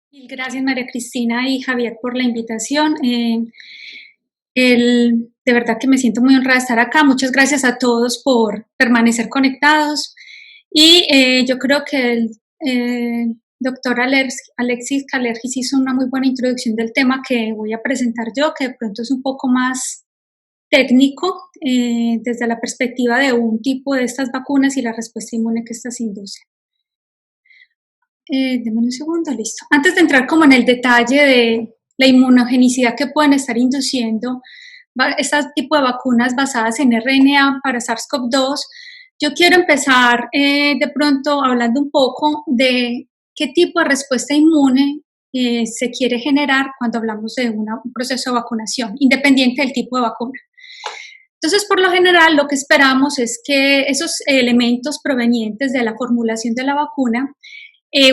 Mil gracias, María Cristina y Javier, por la invitación. De verdad que me siento muy honrada de estar acá. Muchas gracias a todos por permanecer conectados. Y yo creo que el doctor Alexis Kalergis hizo una muy buena introducción del tema que voy a presentar yo, que de pronto es un poco más técnico desde la perspectiva de un tipo de estas vacunas y la respuesta inmune que estas inducen. Deme un segundo, listo. Antes de entrar como en el detalle de la inmunogenicidad que pueden estar induciendo este tipo de vacunas basadas en RNA para SARS-CoV-2, yo quiero empezar de pronto hablando un poco de qué tipo de respuesta inmune se quiere generar cuando hablamos de un proceso de vacunación, independiente del tipo de vacuna. Entonces, por lo general, lo que esperamos es que esos elementos provenientes de la formulación de la vacuna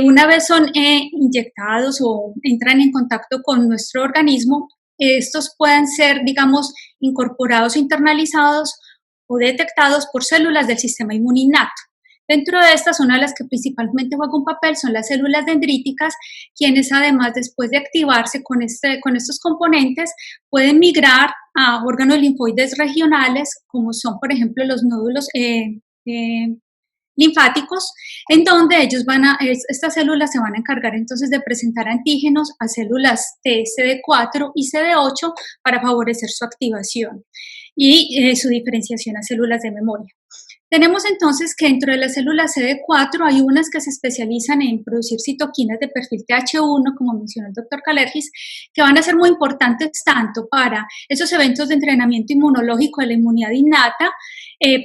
una vez son inyectados o entran en contacto con nuestro organismo, estos pueden ser, digamos, incorporados, internalizados o detectados por células del sistema inmune innato. Dentro de estas, una de las que principalmente juega un papel son las células dendríticas, quienes además, después de activarse con estos componentes, pueden migrar a órganos linfoides regionales, como son, por ejemplo, los nódulos linfáticos, en donde estas células se van a encargar entonces de presentar antígenos a células T, CD4 y CD8 para favorecer su activación y su diferenciación a células de memoria. Tenemos entonces que dentro de las células CD4 hay unas que se especializan en producir citoquinas de perfil TH1, como mencionó el doctor Kalergis, que van a ser muy importantes tanto para esos eventos de entrenamiento inmunológico de la inmunidad innata,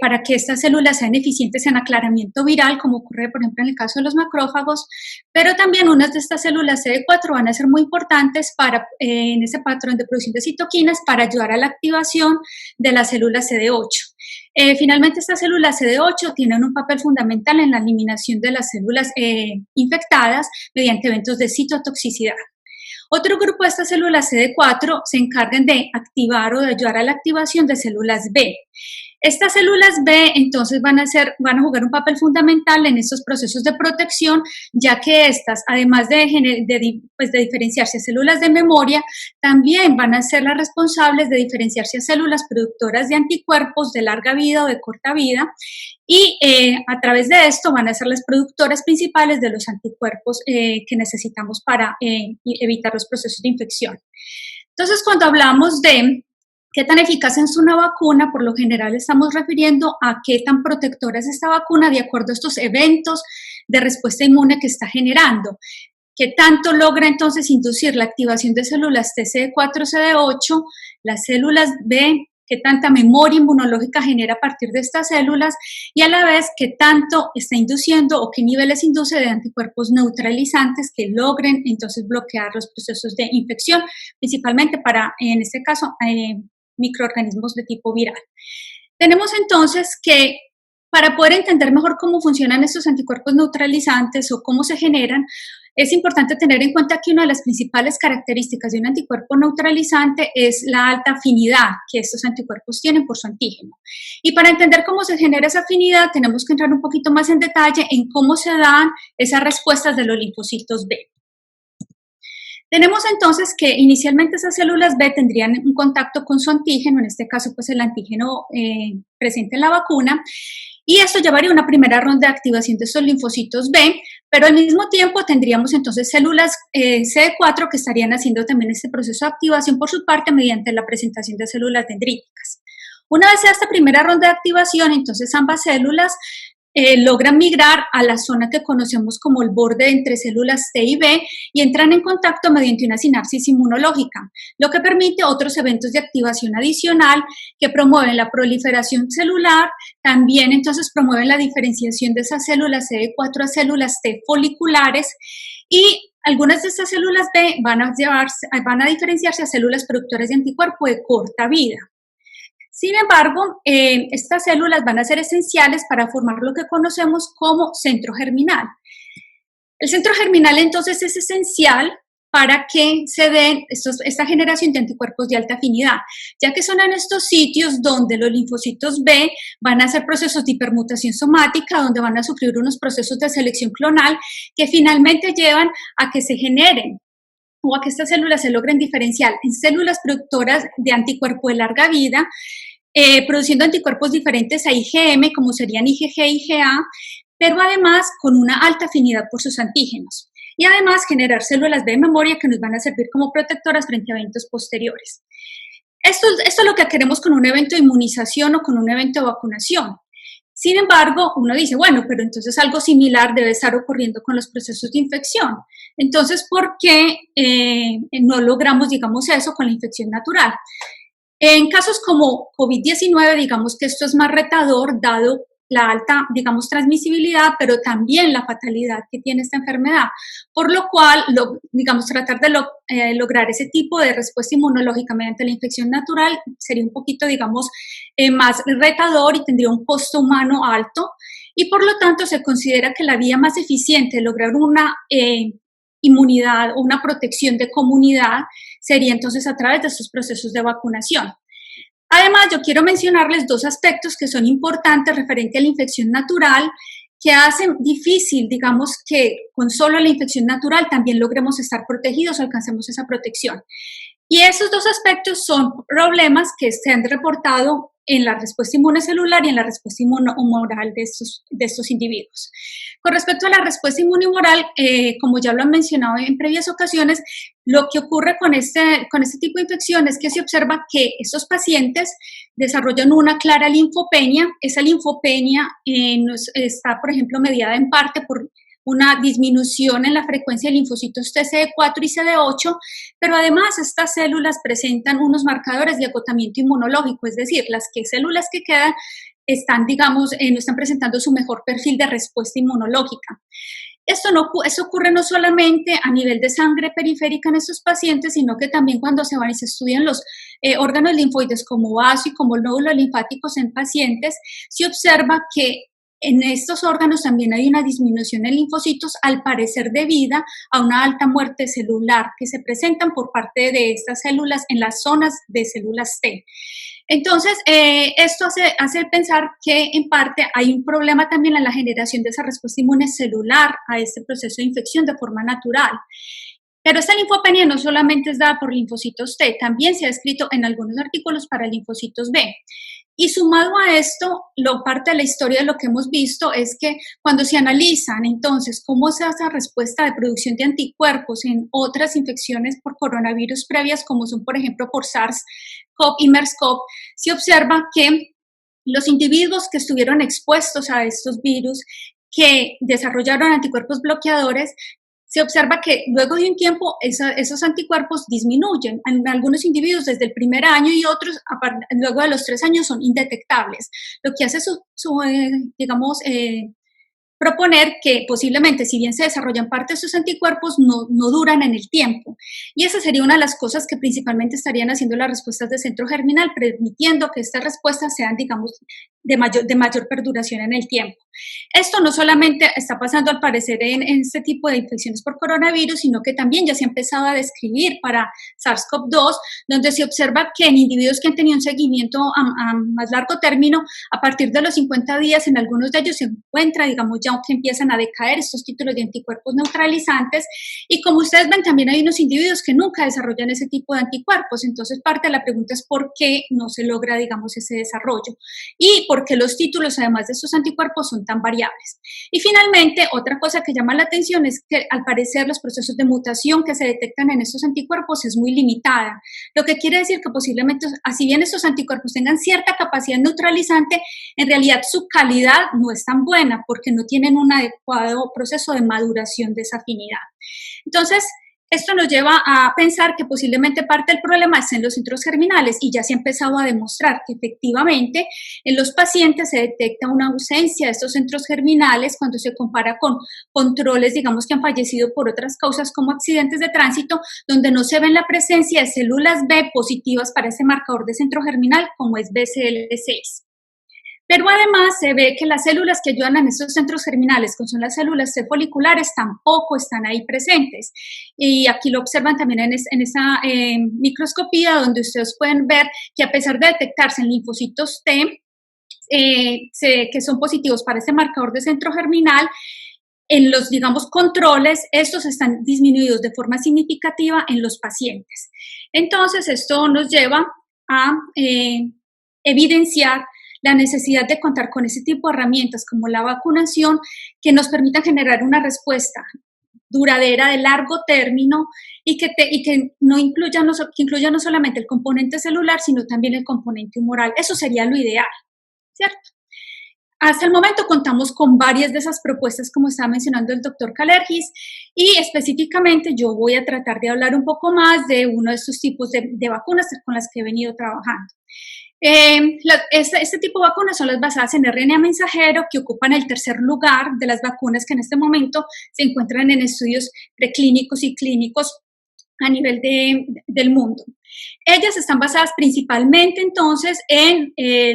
para que estas células sean eficientes en aclaramiento viral, como ocurre, por ejemplo, en el caso de los macrófagos, pero también unas de estas células CD4 van a ser muy importantes en ese patrón de producción de citoquinas para ayudar a la activación de las células CD8. Finalmente, estas células CD8 tienen un papel fundamental en la eliminación de las células infectadas mediante eventos de citotoxicidad. Otro grupo de estas células CD4 se encargan de activar o de ayudar a la activación de células B. Estas células B entonces van a jugar un papel fundamental en estos procesos de protección, ya que estas, además de diferenciarse a células de memoria, también van a ser las responsables de diferenciarse a células productoras de anticuerpos de larga vida o de corta vida, y a través de esto van a ser las productoras principales de los anticuerpos que necesitamos para evitar los procesos de infección. Entonces, cuando hablamos de qué tan eficaz es una vacuna, por lo general estamos refiriendo a qué tan protectora es esta vacuna de acuerdo a estos eventos de respuesta inmune que está generando. ¿Qué tanto logra entonces inducir la activación de células TCD4-CD8, las células B, qué tanta memoria inmunológica genera a partir de estas células y a la vez qué tanto está induciendo o qué niveles induce de anticuerpos neutralizantes que logren entonces bloquear los procesos de infección, principalmente para, en este caso, microorganismos de tipo viral. Tenemos entonces que para poder entender mejor cómo funcionan estos anticuerpos neutralizantes o cómo se generan, es importante tener en cuenta que una de las principales características de un anticuerpo neutralizante es la alta afinidad que estos anticuerpos tienen por su antígeno. Y para entender cómo se genera esa afinidad, tenemos que entrar un poquito más en detalle en cómo se dan esas respuestas de los linfocitos B. Tenemos entonces que inicialmente esas células B tendrían un contacto con su antígeno, en este caso pues el antígeno presente en la vacuna, y esto llevaría a una primera ronda de activación de estos linfocitos B, pero al mismo tiempo tendríamos entonces células CD4 que estarían haciendo también este proceso de activación por su parte mediante la presentación de células dendríticas. Una vez sea esta primera ronda de activación, entonces ambas células logran migrar a la zona que conocemos como el borde entre células T y B y entran en contacto mediante una sinapsis inmunológica, lo que permite otros eventos de activación adicional que promueven la proliferación celular, también entonces promueven la diferenciación de esas células CD4 a células T foliculares y algunas de estas células B van a diferenciarse a células productoras de anticuerpo de corta vida. Sin embargo, estas células van a ser esenciales para formar lo que conocemos como centro germinal. El centro germinal entonces es esencial para que se den esta generación de anticuerpos de alta afinidad, ya que son en estos sitios donde los linfocitos B van a hacer procesos de hipermutación somática, donde van a sufrir unos procesos de selección clonal que finalmente llevan a que se generen o a que estas células se logren diferenciar en células productoras de anticuerpo de larga vida, produciendo anticuerpos diferentes a IgM, como serían IgG e IgA, pero además con una alta afinidad por sus antígenos. Y además generar células de memoria que nos van a servir como protectoras frente a eventos posteriores. Esto es lo que queremos con un evento de inmunización o con un evento de vacunación. Sin embargo, uno dice, bueno, pero entonces algo similar debe estar ocurriendo con los procesos de infección. Entonces, ¿por qué no logramos, digamos, eso con la infección natural? En casos como COVID-19, digamos que esto es más retador, dado la alta, digamos, transmisibilidad, pero también la fatalidad que tiene esta enfermedad, por lo cual, digamos, tratar de lograr ese tipo de respuesta inmunológica mediante la infección natural sería un poquito, digamos, más retador y tendría un costo humano alto, y por lo tanto se considera que la vía más eficiente de lograr una inmunidad o una protección de comunidad sería entonces a través de estos procesos de vacunación. Además, yo quiero mencionarles dos aspectos que son importantes referente a la infección natural, que hacen difícil, digamos, que con solo la infección natural también logremos estar protegidos o alcancemos esa protección. Y esos dos aspectos son problemas que se han reportado en la respuesta inmunocelular y en la respuesta inmunohumoral de estos individuos. Con respecto a la respuesta inmunohumoral, como ya lo han mencionado en previas ocasiones, lo que ocurre con este tipo de infección es que se observa que estos pacientes desarrollan una clara linfopenia. Esa linfopenia está, por ejemplo, mediada en parte por una disminución en la frecuencia de linfocitos TCD4 y CD8, pero además estas células presentan unos marcadores de agotamiento inmunológico, es decir, las células que quedan están, digamos, no están presentando su mejor perfil de respuesta inmunológica. Esto ocurre no solamente a nivel de sangre periférica en estos pacientes, sino que también cuando se van y se estudian los órganos linfoides como vaso y como nódulos linfáticos en pacientes, se observa que en estos órganos también hay una disminución en linfocitos, al parecer debida a una alta muerte celular que se presentan por parte de estas células en las zonas de células T. Entonces, esto hace pensar que en parte hay un problema también en la generación de esa respuesta inmune celular a este proceso de infección de forma natural. Pero esta linfopenia no solamente es dada por linfocitos T, también se ha descrito en algunos artículos para linfocitos B. Y sumado a esto, parte de la historia de lo que hemos visto es que cuando se analizan entonces cómo se hace esa respuesta de producción de anticuerpos en otras infecciones por coronavirus previas, como son por ejemplo por SARS-CoV y MERS-CoV, se observa que los individuos que estuvieron expuestos a estos virus, que desarrollaron anticuerpos bloqueadores, se observa que luego de un tiempo esos anticuerpos disminuyen. En algunos individuos desde el primer año y otros luego de los 3 años son indetectables, lo que hace digamos, proponer que posiblemente, si bien se desarrollan parte de estos anticuerpos, no duran en el tiempo. Y esa sería una de las cosas que principalmente estarían haciendo las respuestas de centro germinal, permitiendo que estas respuestas sean, digamos, de mayor perduración en el tiempo. Esto no solamente está pasando al parecer en este tipo de infecciones por coronavirus, sino que también ya se ha empezado a describir para SARS-CoV-2, donde se observa que en individuos que han tenido un seguimiento a más largo término, a partir de los 50 días, en algunos de ellos se encuentra, digamos, ya que empiezan a decaer estos títulos de anticuerpos neutralizantes. Y como ustedes ven, también hay unos individuos que nunca desarrollan ese tipo de anticuerpos. Entonces, parte de la pregunta es por qué no se logra, digamos, ese desarrollo. Y por qué los títulos, además de estos anticuerpos, son tan variables. Y finalmente, otra cosa que llama la atención es que al parecer los procesos de mutación que se detectan en estos anticuerpos es muy limitada, lo que quiere decir que posiblemente, así bien estos anticuerpos tengan cierta capacidad neutralizante, en realidad su calidad no es tan buena porque no tienen un adecuado proceso de maduración de esa afinidad. Entonces, esto nos lleva a pensar que posiblemente parte del problema es en los centros germinales y ya se ha empezado a demostrar que efectivamente en los pacientes se detecta una ausencia de estos centros germinales cuando se compara con controles, digamos, que han fallecido por otras causas como accidentes de tránsito, donde no se ve la presencia de células B positivas para ese marcador de centro germinal como es BCL6. Pero además se ve que las células que ayudan en estos centros germinales, como son las células T foliculares, tampoco están ahí presentes. Y aquí lo observan también en esa microscopía, donde ustedes pueden ver que a pesar de detectarse en linfocitos T, que son positivos para este marcador de centro germinal, en los, digamos, controles, estos están disminuidos de forma significativa en los pacientes. Entonces, esto nos lleva a evidenciar la necesidad de contar con ese tipo de herramientas como la vacunación que nos permitan generar una respuesta duradera de largo término y que incluya no solamente el componente celular, sino también el componente humoral. Eso sería lo ideal, ¿cierto? Hasta el momento contamos con varias de esas propuestas, como estaba mencionando el doctor Kalergis, y específicamente yo voy a tratar de hablar un poco más de uno de estos tipos de vacunas con las que he venido trabajando. Este tipo de vacunas son las basadas en RNA mensajero, que ocupan el tercer lugar de las vacunas que en este momento se encuentran en estudios preclínicos y clínicos a nivel del mundo. Ellas están basadas principalmente entonces en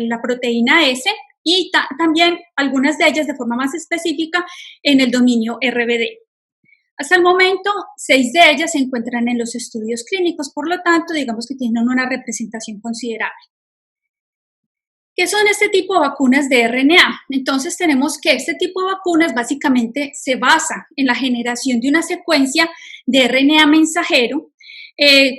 la proteína S y también algunas de ellas de forma más específica en el dominio RBD. Hasta el momento, 6 de ellas se encuentran en los estudios clínicos, por lo tanto, digamos que tienen una representación considerable. ¿Qué son este tipo de vacunas de RNA? Entonces tenemos que este tipo de vacunas básicamente se basa en la generación de una secuencia de RNA mensajero.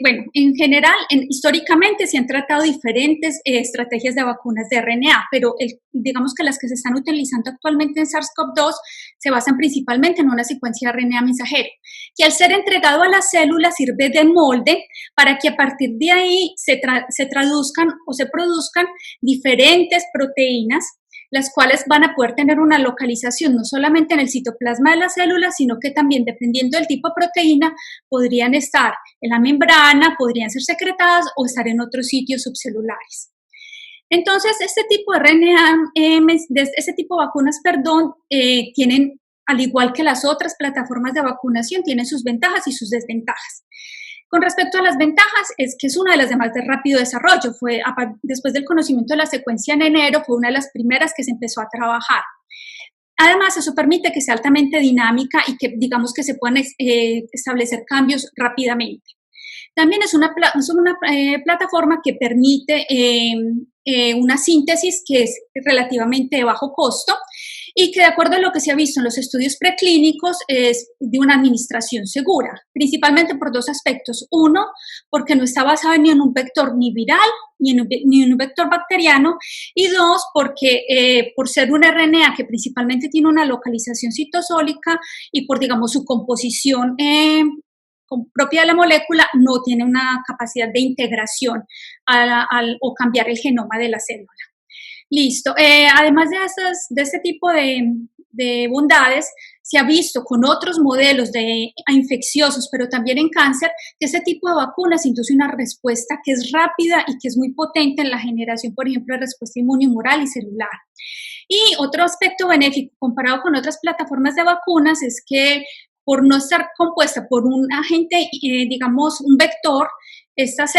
Bueno, en general, históricamente se han tratado diferentes estrategias de vacunas de RNA, pero digamos que las que se están utilizando actualmente en SARS-CoV-2 se basan principalmente en una secuencia de RNA mensajero, que al ser entregado a la célula sirve de molde para que a partir de ahí se traduzcan o se produzcan diferentes proteínas, las cuales van a poder tener una localización no solamente en el citoplasma de la célula, sino que también, dependiendo del tipo de proteína, podrían estar en la membrana, podrían ser secretadas o estar en otros sitios subcelulares. Entonces, este tipo de RNA, este tipo de vacunas, tienen, al igual que las otras plataformas de vacunación, tienen sus ventajas y sus desventajas. Con respecto a las ventajas, es que es una de las de más de rápido desarrollo. Después del conocimiento de la secuencia en enero, fue una de las primeras que se empezó a trabajar. Además, eso permite que sea altamente dinámica y que, digamos, que se puedan establecer cambios rápidamente. También es una plataforma que permite una síntesis que es relativamente de bajo costo y que, de acuerdo a lo que se ha visto en los estudios preclínicos, es de una administración segura, principalmente por dos aspectos. Uno, porque no está basada ni en un vector ni viral ni en un vector bacteriano, y dos, porque por ser un RNA que principalmente tiene una localización citosólica y por, digamos, su composición propia de la molécula, no tiene una capacidad de integración o cambiar el genoma de la célula. Listo. Además de este tipo de bondades, se ha visto con otros modelos infecciosos, pero también en cáncer, que ese tipo de vacunas induce una respuesta que es rápida y que es muy potente en la generación, por ejemplo, de respuesta inmunhumoral y celular. Y otro aspecto benéfico comparado con otras plataformas de vacunas es que por no estar compuesta por un agente, digamos, un vector, estas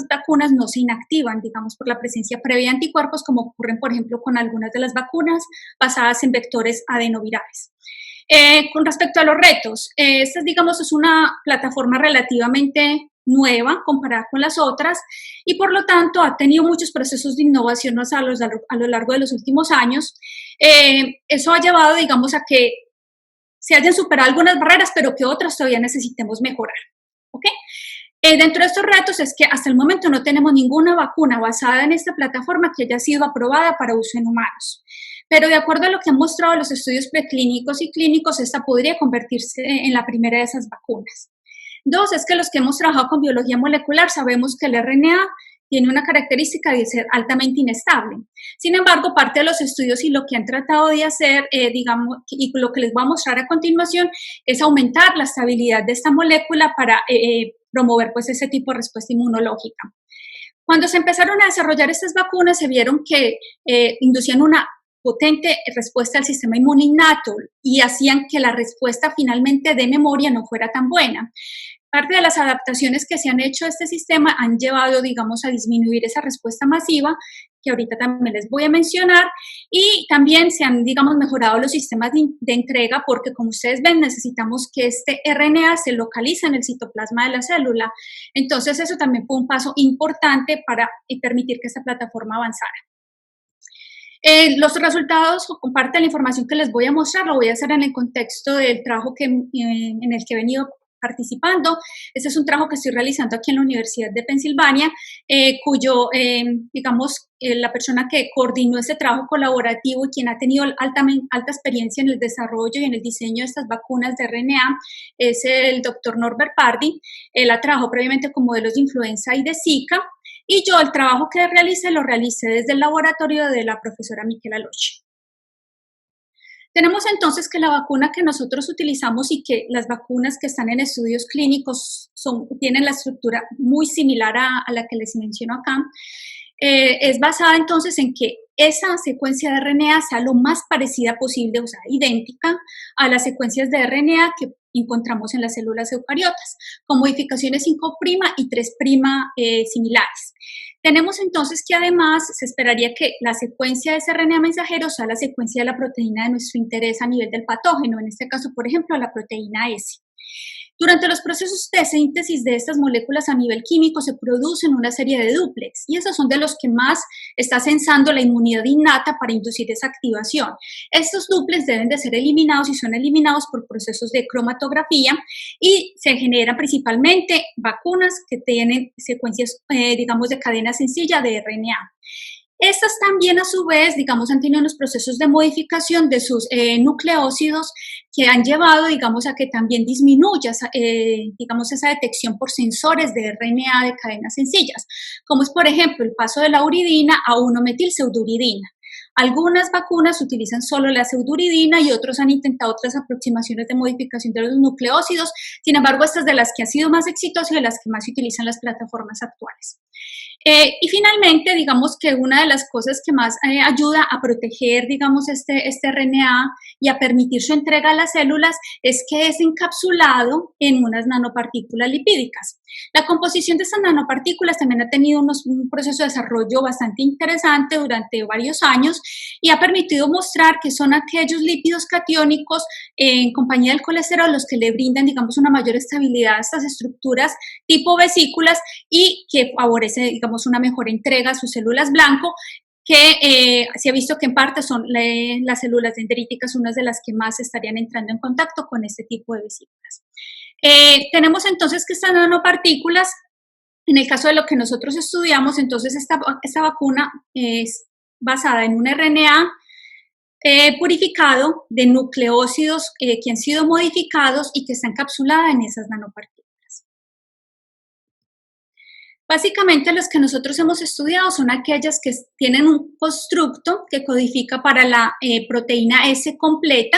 vacunas no se inactivan, digamos, por la presencia previa de anticuerpos, como ocurren, por ejemplo, con algunas de las vacunas basadas en vectores adenovirales. Con respecto a los retos, esta, digamos, es una plataforma relativamente nueva comparada con las otras y, por lo tanto, ha tenido muchos procesos de innovación a lo largo de los últimos años. Eso ha llevado, digamos, a que se hayan superado algunas barreras, pero que otras todavía necesitemos mejorar. ¿Ok? Dentro de estos retos es que hasta el momento no tenemos ninguna vacuna basada en esta plataforma que haya sido aprobada para uso en humanos. Pero de acuerdo a lo que han mostrado los estudios preclínicos y clínicos, esta podría convertirse en la primera de esas vacunas. Dos, es que los que hemos trabajado con biología molecular sabemos que el RNA tiene una característica de ser altamente inestable. Sin embargo, parte de los estudios y lo que han tratado de hacer, digamos, y lo que les voy a mostrar a continuación, es aumentar la estabilidad de esta molécula para promover pues ese tipo de respuesta inmunológica. Cuando se empezaron a desarrollar estas vacunas, se vieron que inducían una potente respuesta al sistema inmune innato y hacían que la respuesta finalmente de memoria no fuera tan buena. parte de las adaptaciones que se han hecho a este sistema han llevado, digamos, a disminuir esa respuesta masiva, que ahorita también les voy a mencionar, y también se han, digamos, mejorado los sistemas de entrega, porque como ustedes ven, necesitamos que este RNA se localice en el citoplasma de la célula. Entonces, eso también fue un paso importante para permitir que esta plataforma avanzara. Los resultados o parte de la información que les voy a mostrar lo voy a hacer en el contexto del trabajo en el que he venido participando. Este es un trabajo que estoy realizando aquí en la Universidad de Pensilvania, cuyo, digamos, la persona que coordinó este trabajo colaborativo y quien ha tenido alta experiencia en el desarrollo y en el diseño de estas vacunas de RNA es el doctor Norbert Pardy. Él ha trabajado previamente con modelos de influenza y de Zika, y yo el trabajo que realicé lo realicé desde el laboratorio de la profesora Michela Loche. Tenemos entonces que la vacuna que nosotros utilizamos y que las vacunas que están en estudios clínicos tienen la estructura muy similar a la que les menciono acá. Es basada entonces en que esa secuencia de RNA sea lo más parecida posible, o sea, idéntica a las secuencias de RNA que encontramos en las células eucariotas, con modificaciones 5' y 3' similares. Tenemos entonces que además se esperaría que la secuencia de ese RNA mensajero sea la secuencia de la proteína de nuestro interés a nivel del patógeno, en este caso, por ejemplo, la proteína S. Durante los procesos de síntesis de estas moléculas a nivel químico se producen una serie de dúplex y esos son de los que más está censando la inmunidad innata para inducir esa activación. Estos dúplex deben de ser eliminados y son eliminados por procesos de cromatografía y se generan principalmente vacunas que tienen secuencias, digamos, de cadena sencilla de RNA. Estas también, a su vez, digamos, han tenido unos procesos de modificación de sus nucleócidos que han llevado, digamos, a que también disminuya, digamos, esa detección por sensores de RNA de cadenas sencillas, como es, por ejemplo, el paso de la uridina a 1-metilpseudouridina. Algunas vacunas utilizan solo la pseudouridina y otros han intentado otras aproximaciones de modificación de los nucleócidos. Sin embargo, esta es de las que ha sido más exitosa y de las que más se utilizan las plataformas actuales. Y finalmente, digamos que una de las cosas que más ayuda a proteger, digamos, este RNA y a permitir su entrega a las células es que es encapsulado en unas nanopartículas lipídicas. La composición de estas nanopartículas también ha tenido un proceso de desarrollo bastante interesante durante varios años y ha permitido mostrar que son aquellos lípidos catiónicos en compañía del colesterol los que le brindan, digamos, una mayor estabilidad a estas estructuras tipo vesículas y que favorece, digamos, una mejor entrega a sus células blanco, que se ha visto que en parte son las células dendríticas unas de las que más estarían entrando en contacto con este tipo de vesículas. Tenemos entonces que estas nanopartículas, en el caso de lo que nosotros estudiamos, entonces esta vacuna es basada en un RNA purificado de nucleócidos que han sido modificados y que está encapsulada en esas nanopartículas. Básicamente, los que nosotros hemos estudiado son aquellas que tienen un constructo que codifica para la proteína S completa,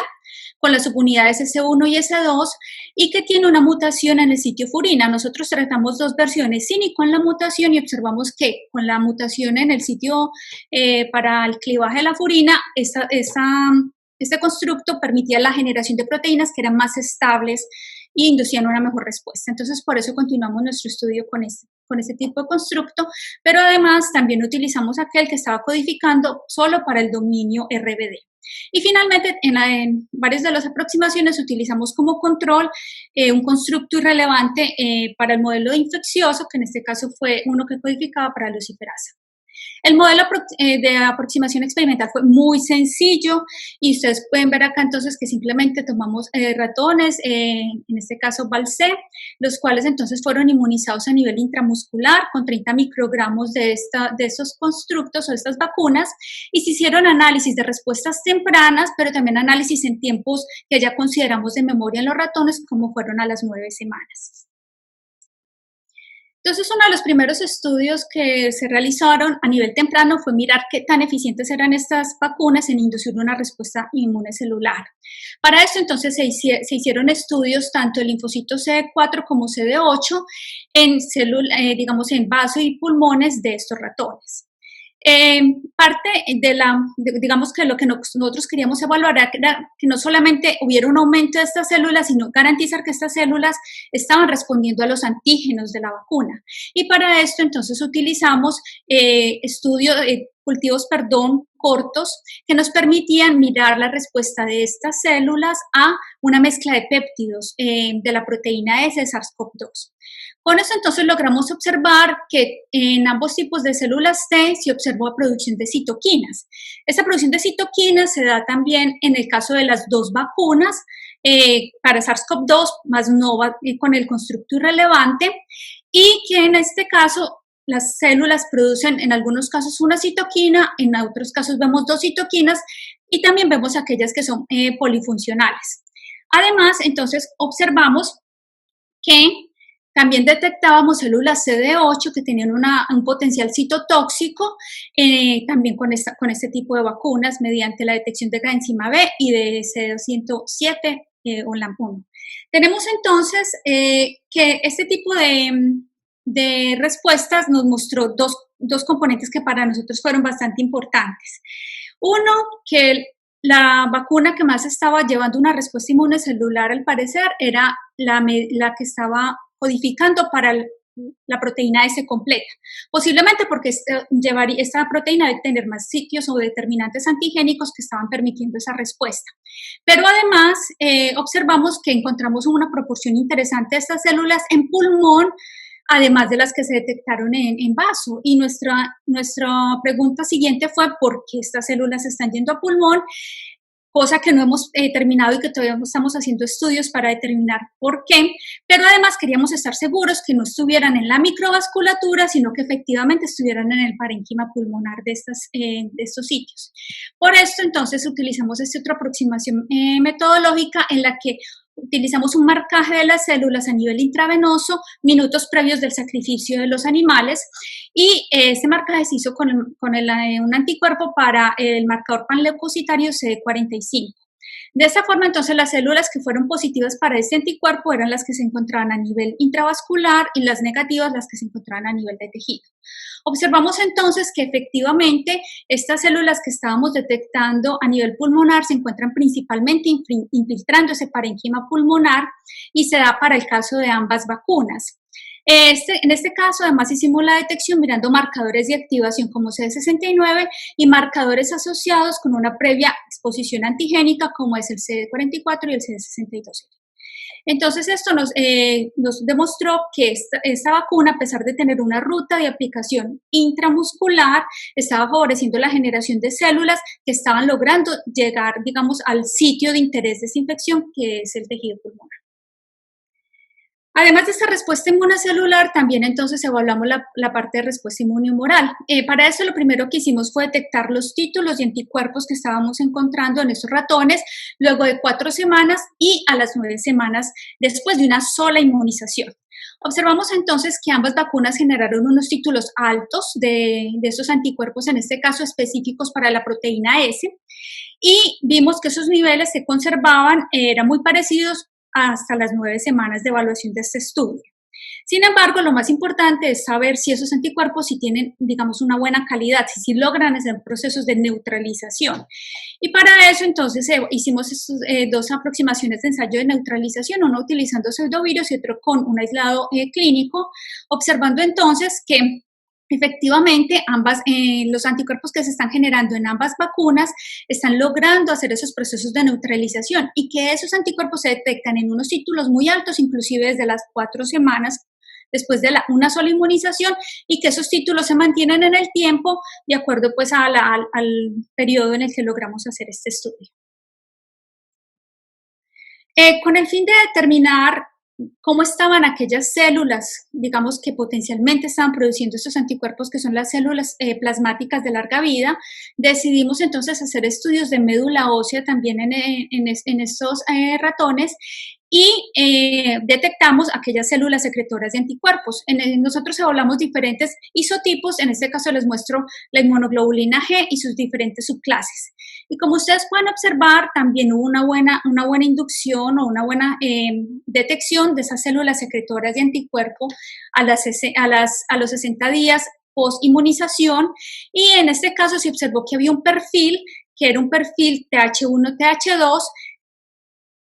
con las subunidades S1 y S2, y que tiene una mutación en el sitio furina. Nosotros tratamos dos versiones, sin y con la mutación, y observamos que con la mutación en el sitio para el clivaje de la furina, este constructo permitía la generación de proteínas que eran más estables e inducían una mejor respuesta. Entonces, por eso continuamos nuestro estudio con ese tipo de constructo, pero además también utilizamos aquel que estaba codificando solo para el dominio RBD. Y finalmente, en varias de las aproximaciones utilizamos como control un constructo irrelevante para el modelo infeccioso, que en este caso fue uno que codificaba para luciferasa. El modelo de aproximación experimental fue muy sencillo y ustedes pueden ver acá entonces que simplemente tomamos ratones, en este caso Valcé, los cuales entonces fueron inmunizados a nivel intramuscular con 30 microgramos de esos constructos o estas vacunas y se hicieron análisis de respuestas tempranas, pero también análisis en tiempos que ya consideramos de memoria en los ratones, como fueron a las 9 semanas. Entonces, uno de los primeros estudios que se realizaron a nivel temprano fue mirar qué tan eficientes eran estas vacunas en inducir una respuesta inmune celular. Para esto, entonces, se hicieron estudios tanto de linfocitos CD4 como CD8 en vaso y pulmones de estos ratones. Parte digamos que lo que nosotros queríamos evaluar era que no solamente hubiera un aumento de estas células, sino garantizar que estas células estaban respondiendo a los antígenos de la vacuna. Y para esto entonces utilizamos cultivos, cortos, que nos permitían mirar la respuesta de estas células a una mezcla de péptidos de la proteína S de SARS-CoV-2. Con eso entonces logramos observar que en ambos tipos de células T se observó producción de citoquinas. Esa producción de citoquinas se da también en el caso de las dos vacunas para SARS-CoV-2, más no con el constructo irrelevante, y que en este caso las células producen en algunos casos una citoquina, en otros casos vemos dos citoquinas y también vemos aquellas que son polifuncionales. Además, entonces observamos que también detectábamos células CD8 que tenían un potencial citotóxico, también con este tipo de vacunas mediante la detección de coenzima B y de CD107 o LAMP1. Tenemos entonces que este tipo de respuestas nos mostró dos componentes que para nosotros fueron bastante importantes. Uno, que la vacuna que más estaba llevando una respuesta inmune celular, al parecer, era la que estaba codificando para la proteína S completa. Posiblemente porque esta proteína debe tener más sitios o determinantes antigénicos que estaban permitiendo esa respuesta. Pero además, observamos que encontramos una proporción interesante de estas células en pulmón, además de las que se detectaron en vaso. Y nuestra pregunta siguiente fue ¿por qué estas células están yendo a pulmón? Cosa que no hemos terminado y que todavía estamos haciendo estudios para determinar por qué, pero además queríamos estar seguros que no estuvieran en la microvasculatura, sino que efectivamente estuvieran en el parénquima pulmonar de estos sitios. Por esto, entonces, utilizamos esta otra aproximación metodológica en la que utilizamos un marcaje de las células a nivel intravenoso minutos previos del sacrificio de los animales y este marcaje se hizo con un anticuerpo para el marcador panleucocitario CD45. De esta forma, entonces, las células que fueron positivas para este anticuerpo eran las que se encontraban a nivel intravascular y las negativas las que se encontraban a nivel de tejido. Observamos entonces que efectivamente estas células que estábamos detectando a nivel pulmonar se encuentran principalmente infiltrando ese parénquima pulmonar y se da para el caso de ambas vacunas. En este caso, además, hicimos la detección mirando marcadores de activación como CD69 y marcadores asociados con una previa exposición antigénica como es el CD44 y el CD62. Entonces, esto nos demostró que esta vacuna, a pesar de tener una ruta de aplicación intramuscular, estaba favoreciendo la generación de células que estaban logrando llegar, digamos, al sitio de interés de esa infección, que es el tejido pulmonar. Además de esta respuesta inmunocelular, también entonces evaluamos la parte de respuesta inmunohumoral. Para eso lo primero que hicimos fue detectar los títulos de anticuerpos que estábamos encontrando en estos ratones luego de 4 semanas y a las 9 semanas después de una sola inmunización. Observamos entonces que ambas vacunas generaron unos títulos altos de estos anticuerpos, en este caso específicos para la proteína S, y vimos que esos niveles se conservaban, eran muy parecidos hasta las 9 semanas de evaluación de este estudio. Sin embargo, lo más importante es saber si esos anticuerpos sí tienen, digamos, una buena calidad, si logran hacer procesos de neutralización. Y para eso, entonces, hicimos estos, dos aproximaciones de ensayo de neutralización, uno utilizando pseudovirus y otro con un aislado clínico, observando entonces que efectivamente, los anticuerpos que se están generando en ambas vacunas están logrando hacer esos procesos de neutralización y que esos anticuerpos se detectan en unos títulos muy altos, inclusive desde las 4 semanas después de una sola inmunización, y que esos títulos se mantienen en el tiempo de acuerdo pues al periodo en el que logramos hacer este estudio. Con el fin de determinar cómo estaban aquellas células, digamos, que potencialmente estaban produciendo estos anticuerpos, que son las células plasmáticas de larga vida, decidimos entonces hacer estudios de médula ósea también en estos ratones y detectamos aquellas células secretoras de anticuerpos. Nosotros hablamos diferentes isotipos, en este caso les muestro la inmunoglobulina G y sus diferentes subclases. Y como ustedes pueden observar, también hubo una buena inducción o una buena detección de esas células secretoras de anticuerpo a los 60 días post-inmunización, y en este caso se observó que había un perfil, que era un perfil TH1-TH2,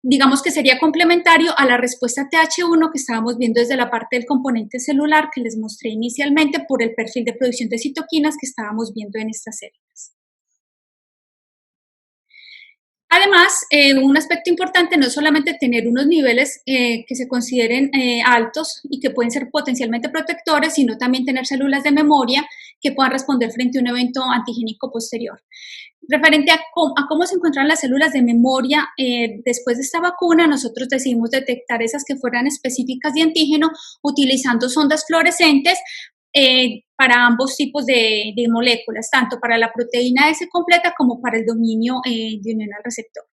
digamos que sería complementario a la respuesta TH1 que estábamos viendo desde la parte del componente celular que les mostré inicialmente por el perfil de producción de citoquinas que estábamos viendo en estas células. Además, un aspecto importante no es solamente tener unos niveles que se consideren altos y que pueden ser potencialmente protectores, sino también tener células de memoria que puedan responder frente a un evento antigénico posterior. Referente a cómo se encuentran las células de memoria después de esta vacuna, nosotros decidimos detectar esas que fueran específicas de antígeno utilizando sondas fluorescentes para ambos tipos de moléculas, tanto para la proteína S completa como para el dominio de unión al receptor.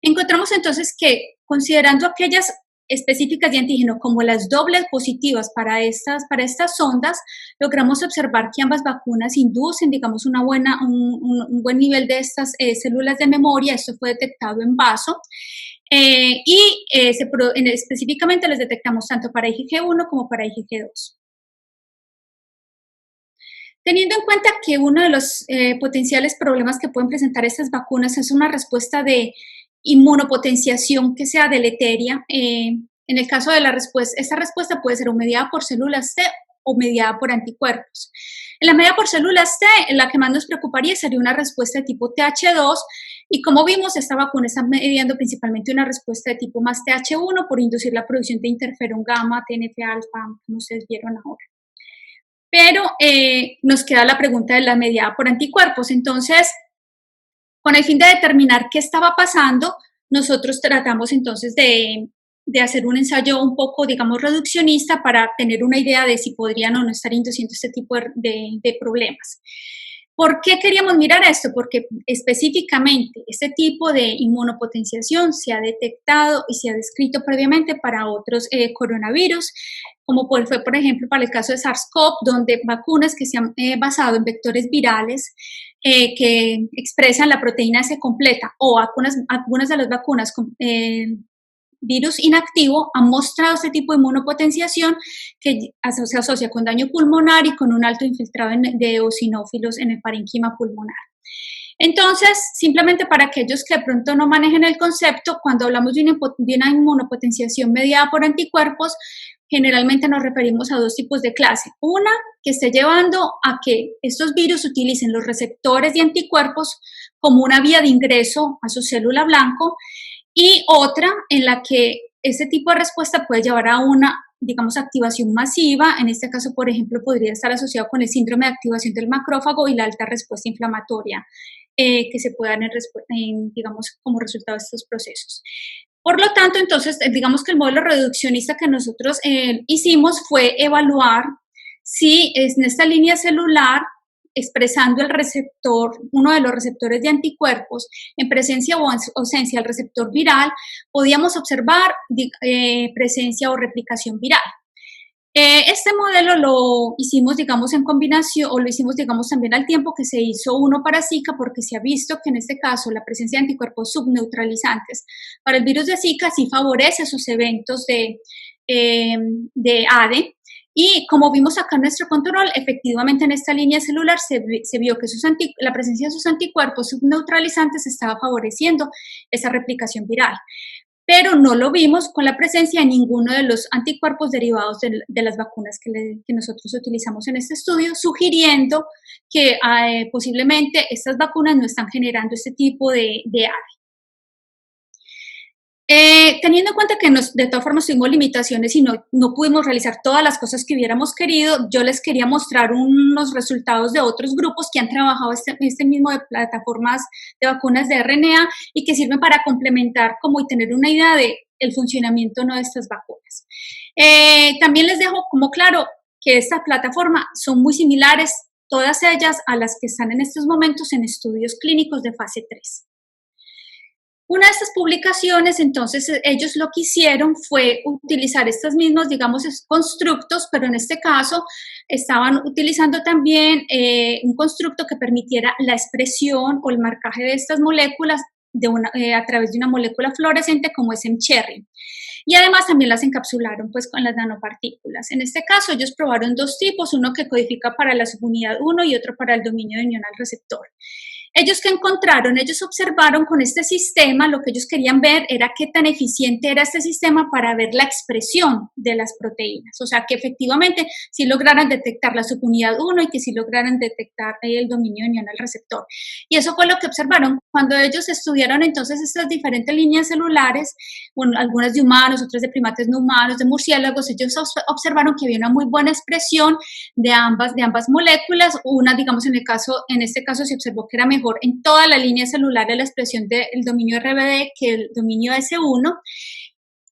Encontramos entonces que, considerando aquellas específicas de antígeno como las dobles positivas para estas sondas, logramos observar que ambas vacunas inducen, digamos, un buen nivel de estas células de memoria. Esto fue detectado en vaso. Específicamente les detectamos tanto para IgG1 como para IgG2. Teniendo en cuenta que uno de los potenciales problemas que pueden presentar estas vacunas es una respuesta de inmunopotenciación que sea deleteria, en el caso de la respuesta, esta respuesta puede ser o mediada por células T o mediada por anticuerpos. En la medida por células T, la que más nos preocuparía sería una respuesta de tipo TH2, y como vimos, esta vacuna está mediando principalmente una respuesta de tipo más TH1 por inducir la producción de interferón gamma, TNF-alfa, como ustedes vieron ahora. Pero nos queda la pregunta de la mediada por anticuerpos. Entonces, con el fin de determinar qué estaba pasando, nosotros tratamos entonces de hacer un ensayo un poco, digamos, reduccionista para tener una idea de si podrían o no estar induciendo este tipo de problemas. ¿Por qué queríamos mirar esto? Porque específicamente este tipo de inmunopotenciación se ha detectado y se ha descrito previamente para otros coronavirus, como fue, por ejemplo, para el caso de SARS-CoV, donde vacunas que se han basado en vectores virales que expresan la proteína S completa, o algunas de las vacunas con virus inactivo han mostrado este tipo de inmunopotenciación que se asocia con daño pulmonar y con un alto infiltrado de eosinófilos en el parénquima pulmonar. Entonces, simplemente para aquellos que de pronto no manejen el concepto, cuando hablamos de una inmunopotenciación mediada por anticuerpos, generalmente nos referimos a dos tipos de clase. Una, que esté llevando a que estos virus utilicen los receptores de anticuerpos como una vía de ingreso a su célula blanco, y otra en la que este tipo de respuesta puede llevar a una, digamos, activación masiva. En este caso, por ejemplo, podría estar asociado con el síndrome de activación del macrófago y la alta respuesta inflamatoria que se puede dar digamos, como resultado de estos procesos. Por lo tanto, entonces, digamos que el modelo reduccionista que nosotros hicimos fue evaluar si en esta línea celular, expresando el receptor, uno de los receptores de anticuerpos, en presencia o ausencia del receptor viral, podíamos observar presencia o replicación viral. Este modelo lo hicimos, digamos, en combinación, o lo hicimos, digamos, también al tiempo que se hizo uno para Zika, porque se ha visto que en este caso la presencia de anticuerpos subneutralizantes para el virus de Zika sí favorece esos eventos de ADE. Y como vimos acá en nuestro control, efectivamente en esta línea celular se vio que la presencia de sus anticuerpos subneutralizantes estaba favoreciendo esa replicación viral. Pero no lo vimos con la presencia de ninguno de los anticuerpos derivados de las vacunas que nosotros utilizamos en este estudio, sugiriendo que posiblemente estas vacunas no están generando este tipo de ADE. Teniendo en cuenta que de todas formas tuvimos limitaciones y no pudimos realizar todas las cosas que hubiéramos querido, yo les quería mostrar unos resultados de otros grupos que han trabajado este mismo de plataformas de vacunas de RNA y que sirven para complementar y tener una idea de el funcionamiento de estas vacunas. También les dejo como claro que estas plataformas son muy similares, todas ellas, a las que están en estos momentos en estudios clínicos de fase 3. Una de estas publicaciones, entonces, ellos lo que hicieron fue utilizar estos mismos, digamos, constructos, pero en este caso estaban utilizando también un constructo que permitiera la expresión o el marcaje de estas moléculas a través de una molécula fluorescente como es mCherry. Y además también las encapsularon pues con las nanopartículas. En este caso ellos probaron dos tipos, uno que codifica para la subunidad 1 y otro para el dominio de unión al receptor. Ellos que encontraron, ellos observaron con este sistema, lo que ellos querían ver era qué tan eficiente era este sistema para ver la expresión de las proteínas, o sea, que efectivamente sí lograran detectar la subunidad 1 y que sí lograran detectar el dominio de unión al receptor. Y eso fue lo que observaron. Cuando ellos estudiaron entonces estas diferentes líneas celulares, bueno, algunas de humanos, otras de primates no humanos, de murciélagos, ellos observaron que había una muy buena expresión de ambas moléculas. Una, digamos, en este caso se observó que era mejor en toda la línea celular de la expresión del dominio RBD que el dominio S1.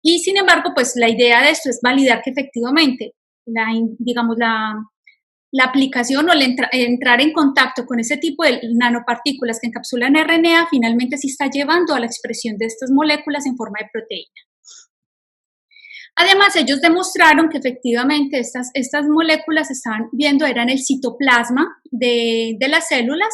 Y sin embargo, pues la idea de esto es validar que efectivamente la aplicación o entrar en contacto con ese tipo de nanopartículas que encapsulan RNA finalmente sí está llevando a la expresión de estas moléculas en forma de proteína. Además, ellos demostraron que efectivamente estas moléculas se estaban viendo era en el citoplasma de las células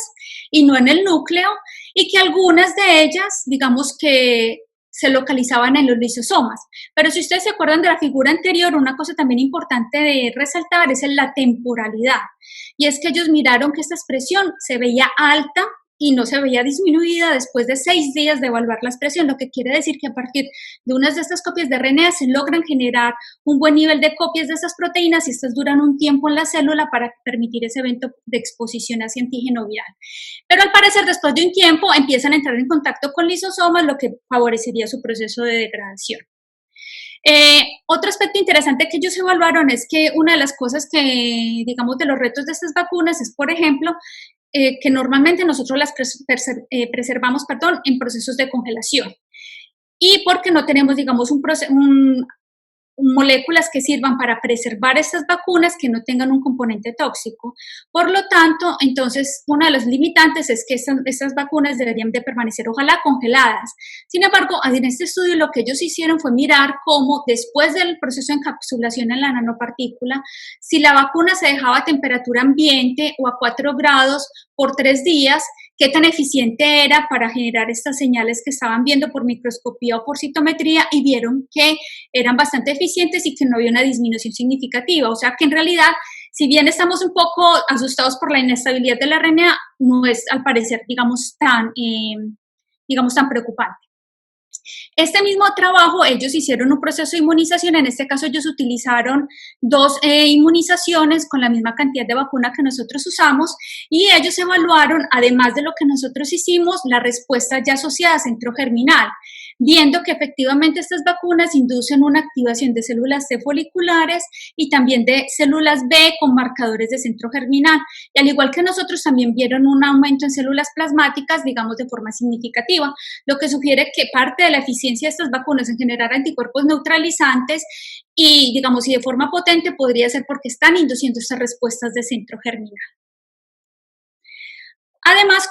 y no en el núcleo, y que algunas de ellas, digamos que se localizaban en los lisosomas. Pero si ustedes se acuerdan de la figura anterior, una cosa también importante de resaltar es la temporalidad. Y es que ellos miraron que esta expresión se veía alta y no se veía disminuida después de 6 días de evaluar la expresión, lo que quiere decir que a partir de unas de estas copias de RNA se logran generar un buen nivel de copias de estas proteínas y estas duran un tiempo en la célula para permitir ese evento de exposición hacia antígeno viral. Pero al parecer después de un tiempo empiezan a entrar en contacto con lisosomas, lo que favorecería su proceso de degradación. Otro aspecto interesante que ellos evaluaron es que una de las cosas que, digamos, de los retos de estas vacunas es, por ejemplo, que normalmente nosotros las preservamos en procesos de congelación. Y porque no tenemos, digamos, moléculas que sirvan para preservar estas vacunas que no tengan un componente tóxico. Por lo tanto, entonces, una de las limitantes es que estas vacunas deberían de permanecer, ojalá, congeladas. Sin embargo, en este estudio lo que ellos hicieron fue mirar cómo después del proceso de encapsulación en la nanopartícula, si la vacuna se dejaba a temperatura ambiente o a 4 grados por 3 días, qué tan eficiente era para generar estas señales que estaban viendo por microscopía o por citometría, y vieron que eran bastante eficientes y que no había una disminución significativa. O sea que en realidad, si bien estamos un poco asustados por la inestabilidad del RNA, no es al parecer, digamos, tan preocupante. Este mismo trabajo, ellos hicieron un proceso de inmunización. En este caso ellos utilizaron 2 inmunizaciones con la misma cantidad de vacuna que nosotros usamos, y ellos evaluaron, además de lo que nosotros hicimos, la respuesta ya asociada a centro germinal, viendo que efectivamente estas vacunas inducen una activación de células T foliculares y también de células B con marcadores de centro germinal. Y al igual que nosotros, también vieron un aumento en células plasmáticas, digamos, de forma significativa, lo que sugiere que parte de la eficiencia de estas vacunas en generar anticuerpos neutralizantes y, digamos, y de forma potente podría ser porque están induciendo estas respuestas de centro germinal. Además,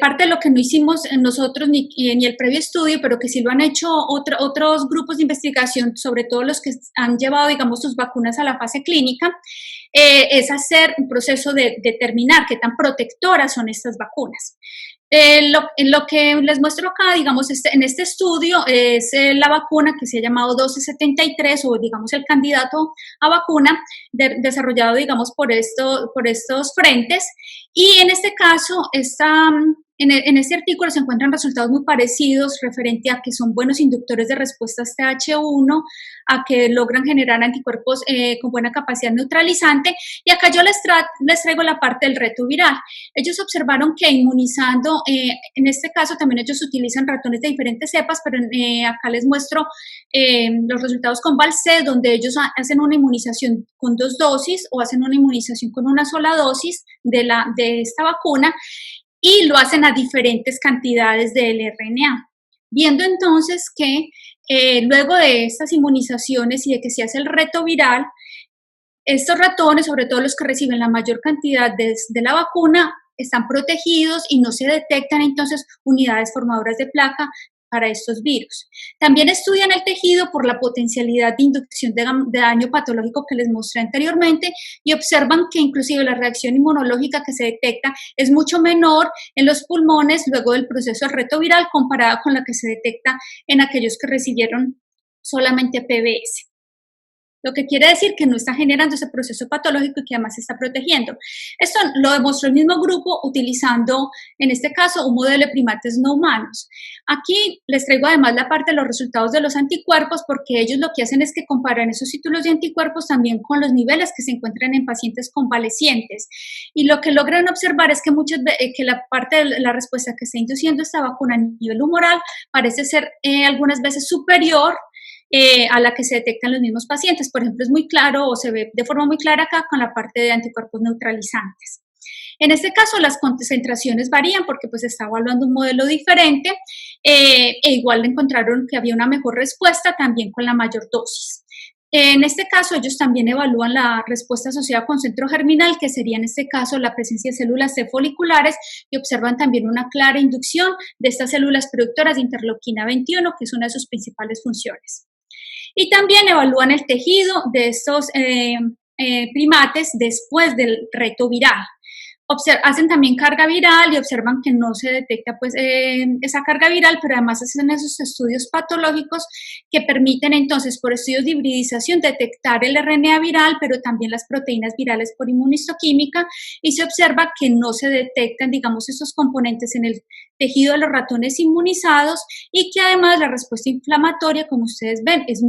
parte de lo que no hicimos nosotros ni el previo estudio, pero que sí lo han hecho otros grupos de investigación, sobre todo los que han llevado, digamos, sus vacunas a la fase clínica, es hacer un proceso de determinar qué tan protectoras son estas vacunas. Lo que les muestro acá, digamos, en este estudio es la vacuna que se ha llamado 1273, o digamos el candidato a vacuna desarrollado, digamos, por estos frentes. Y en este caso, en este artículo se encuentran resultados muy parecidos referente a que son buenos inductores de respuestas TH1, a que logran generar anticuerpos con buena capacidad neutralizante. Y acá yo les traigo la parte del reto viral. Ellos observaron que inmunizando, en este caso también ellos utilizan ratones de diferentes cepas, pero acá les muestro los resultados con Valcé, donde ellos hacen una inmunización con 2 dosis o hacen una inmunización con una sola dosis de esta vacuna, y lo hacen a diferentes cantidades del RNA, viendo entonces que luego de estas inmunizaciones y de que se hace el reto viral, estos ratones, sobre todo los que reciben la mayor cantidad de la vacuna, están protegidos y no se detectan entonces unidades formadoras de placa para estos virus. También estudian el tejido por la potencialidad de inducción de daño patológico que les mostré anteriormente y observan que inclusive la reacción inmunológica que se detecta es mucho menor en los pulmones luego del proceso del retroviral comparada con la que se detecta en aquellos que recibieron solamente PBS. Lo que quiere decir que no está generando ese proceso patológico y que además se está protegiendo. Esto lo demostró el mismo grupo utilizando, en este caso, un modelo de primates no humanos. Aquí les traigo además la parte de los resultados de los anticuerpos, porque ellos lo que hacen es que comparan esos títulos de anticuerpos también con los niveles que se encuentran en pacientes convalecientes. Y lo que logran observar es que, que la parte de la respuesta que está induciendo esta vacuna a nivel humoral parece ser algunas veces superior a la que se detectan los mismos pacientes. Por ejemplo, es muy claro o se ve de forma muy clara acá con la parte de anticuerpos neutralizantes. En este caso, las concentraciones varían porque pues se está evaluando un modelo diferente e igual encontraron que había una mejor respuesta también con la mayor dosis. En este caso, ellos también evalúan la respuesta asociada con centro germinal, que sería en este caso la presencia de células T foliculares, y observan también una clara inducción de estas células productoras de interleuquina 21, que es una de sus principales funciones. Y también evalúan el tejido de estos primates después del reto viral. Hacen también carga viral y observan que no se detecta pues, esa carga viral, pero además hacen esos estudios patológicos que permiten entonces por estudios de hibridización detectar el RNA viral, pero también las proteínas virales por inmunistoquímica, y se observa que no se detectan, digamos, esos componentes en el tejido de los ratones inmunizados y que además la respuesta inflamatoria, como ustedes ven, es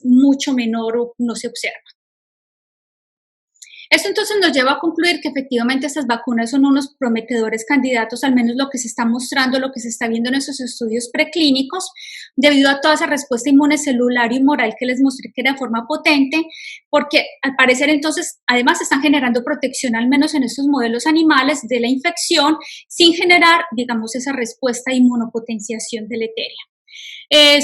mucho menor o no se observa. Esto entonces nos lleva a concluir que efectivamente estas vacunas son unos prometedores candidatos, al menos lo que se está mostrando, lo que se está viendo en esos estudios preclínicos, debido a toda esa respuesta inmune celular y humoral que les mostré que era de forma potente, porque al parecer entonces además están generando protección, al menos en estos modelos animales, de la infección, sin generar, digamos, esa respuesta de inmunopotenciación deleteria.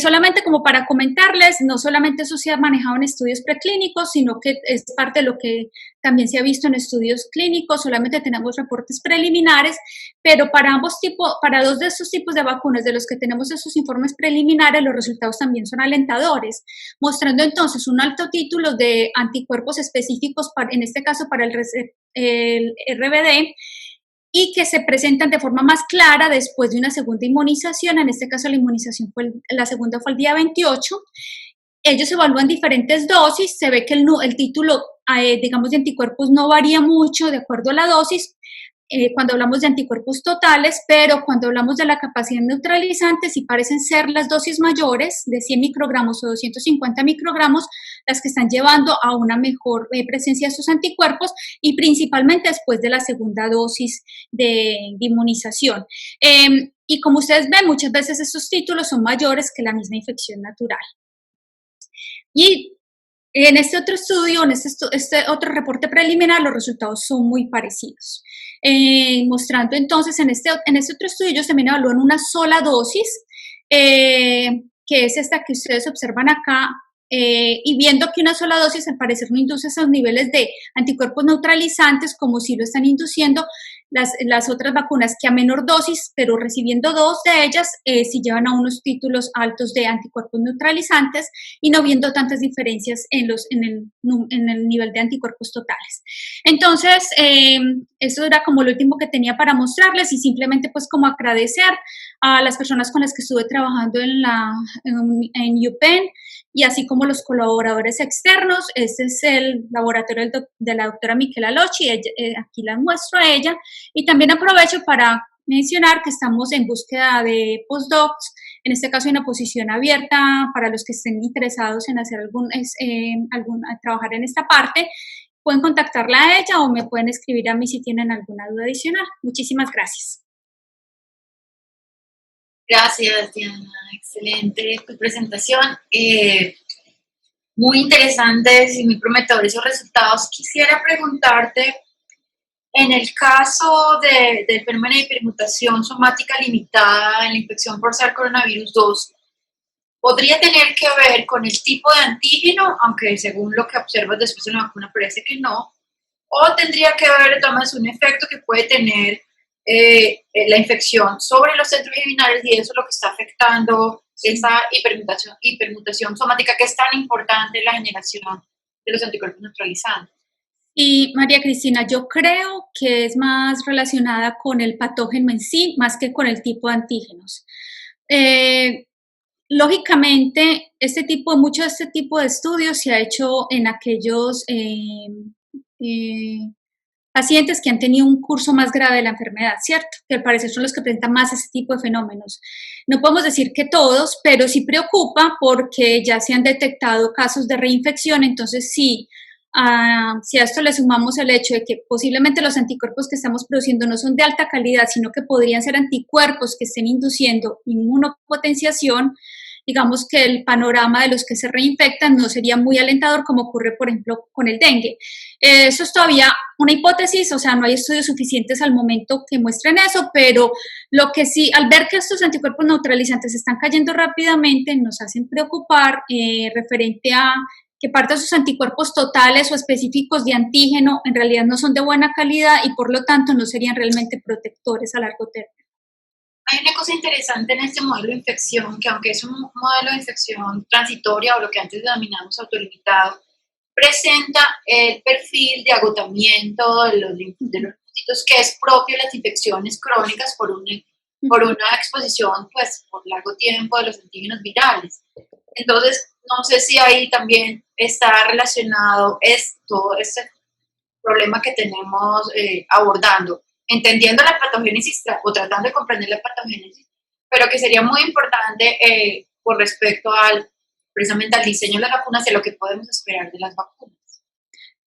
Solamente como para comentarles, no solamente eso se ha manejado en estudios preclínicos, sino que es parte de lo que también se ha visto en estudios clínicos, solamente tenemos reportes preliminares, pero para dos de estos tipos de vacunas de los que tenemos esos informes preliminares, los resultados también son alentadores, mostrando entonces un alto título de anticuerpos específicos, en este caso para el RBD, y que se presentan de forma más clara después de una segunda inmunización. En este caso la inmunización la segunda fue el día 28. Ellos evalúan diferentes dosis, se ve que el título, digamos, de anticuerpos no varía mucho de acuerdo a la dosis, cuando hablamos de anticuerpos totales, pero cuando hablamos de la capacidad neutralizante, sí parecen ser las dosis mayores de 100 microgramos o 250 microgramos las que están llevando a una mejor presencia de estos anticuerpos y principalmente después de la segunda dosis de inmunización. Y como ustedes ven, muchas veces estos títulos son mayores que la misma infección natural. Y en este otro estudio, en este otro reporte preliminar, los resultados son muy parecidos. Mostrando entonces, en este otro estudio, ellos también evalúan una sola dosis, que es esta que ustedes observan acá, y viendo que una sola dosis al parecer no induce esos niveles de anticuerpos neutralizantes como si lo están induciendo las otras vacunas, que a menor dosis, pero recibiendo dos de ellas, sí llevan a unos títulos altos de anticuerpos neutralizantes y no viendo tantas diferencias en el nivel de anticuerpos totales. Entonces, eso era como lo último que tenía para mostrarles y simplemente pues como agradecer a las personas con las que estuve trabajando en UPenn y así como los colaboradores externos. Este es el laboratorio de la doctora Michela Locci, aquí la muestro a ella, y también aprovecho para mencionar que estamos en búsqueda de postdocs, en este caso hay una posición abierta para los que estén interesados en hacer trabajar en esta parte. Pueden contactarla a ella o me pueden escribir a mí si tienen alguna duda adicional. Muchísimas gracias. Gracias, Diana. Excelente tu presentación. Muy interesantes y muy prometedores esos resultados. Quisiera preguntarte, en el caso del fenómeno de hipermutación somática limitada en la infección por SARS-CoV-2, ¿podría tener que ver con el tipo de antígeno, aunque según lo que observas después de la vacuna parece que no? ¿O tendría que ver, Tomás, un efecto que puede tener la infección sobre los centros inmunitarios y eso es lo que está afectando esa hipermutación somática que es tan importante en la generación de los anticuerpos neutralizantes. Y María Cristina, yo creo que es más relacionada con el patógeno en sí, más que con el tipo de antígenos. Lógicamente, mucho de este tipo de estudios se ha hecho en aquellos pacientes que han tenido un curso más grave de la enfermedad, ¿cierto? Que al parecer son los que presentan más ese tipo de fenómenos. No podemos decir que todos, pero sí preocupa porque ya se han detectado casos de reinfección, entonces sí. Si a esto le sumamos el hecho de que posiblemente los anticuerpos que estamos produciendo no son de alta calidad, sino que podrían ser anticuerpos que estén induciendo inmunopotenciación, digamos que el panorama de los que se reinfectan no sería muy alentador, como ocurre, por ejemplo, con el dengue. Eso es todavía una hipótesis, o sea, no hay estudios suficientes al momento que muestren eso, pero lo que sí, al ver que estos anticuerpos neutralizantes están cayendo rápidamente, nos hacen preocupar referente a que parte de sus anticuerpos totales o específicos de antígeno en realidad no son de buena calidad y por lo tanto no serían realmente protectores a largo término. Hay una cosa interesante en este modelo de infección, que aunque es un modelo de infección transitoria o lo que antes denominamos autolimitado, presenta el perfil de agotamiento de los linfocitos que es propio de las infecciones crónicas por una exposición pues, por largo tiempo de los antígenos virales. Entonces, no sé si ahí también está relacionado todo este problema que tenemos abordando, entendiendo la patogénesis o tratando de comprender la patogénesis, pero que sería muy importante con respecto precisamente al diseño de las vacunas y lo que podemos esperar de las vacunas.